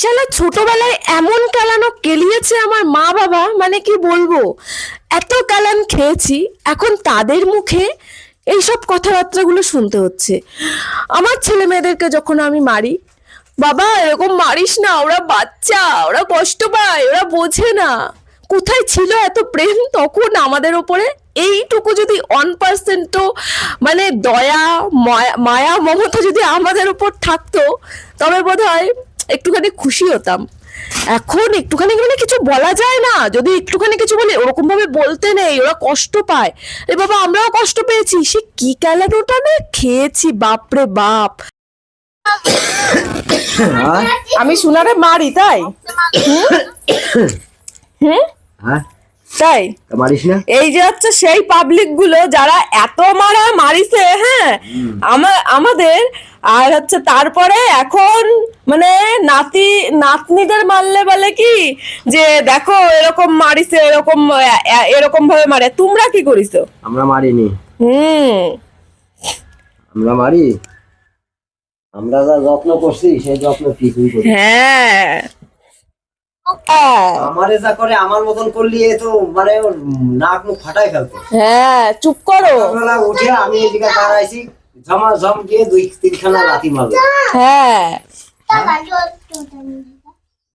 শালা ছোটবেলায় এমন কেলানো কেলিয়েছে আমার মা বাবা, মানে কি বলবো, এত কেলান খেয়েছি। এখন তাদের মুখে এইসব কথাবার্তাগুলো শুনতে হচ্ছে। আমার ছেলে মেয়েদেরকে যখন আমি মারি, বাবা এরকম মারিস না, ওরা বাচ্চা, ওরা কষ্ট পায়, ওরা বোঝে না। কোথায় ছিল এত প্রেম তখন আমাদের ওপরে? এইটুকু যদি 1% মানে দয়া, মায়া মমতা যদি আমাদের উপর থাকতো, তবে বোধহয় একটুখানি খুশি হতাম। এখন একটুখানি মানে কিছু বলা যায় না, যদি একটুখানি কিছু বলে ওরকম ভাবে বলতে নেই, ওরা কষ্ট পায়। এ বাবা, আমরাও কষ্ট পেয়েছি, সে কি ক্যালানোটা না খেয়েছি, বাপরে বাপ। আমি সোনারে মারি তাই? হুম, তাই মারিস না? এই যে হচ্ছে সেই পাবলিক গুলো যারা এত মারা মারিছে, হ্যাঁ, আমাদের। আর হচ্ছে তারপরে এখন মানে নাতনিদের মারলে বলে কি যে দেখো এরকম মারিছে, এরকম এরকম ভাবে মারে। তোমরা কি করিছো? আমরা মারিনি। আমরা মারি, আমরা যা যত্ন করছি সেই যত্ন কিছুই করি। হ্যাঁ, আমারে যা করে আমার মতন করলি এ তো মানে নাক মুখ ফাটাই ফেলতো। হ্যাঁ, চুপ করো। সকালবেলা উঠে আমি এদিকে দাঁড়াইছি, ঝমাঝম দিয়ে 2-3 খানা লাথি মারলো। হ্যাঁ।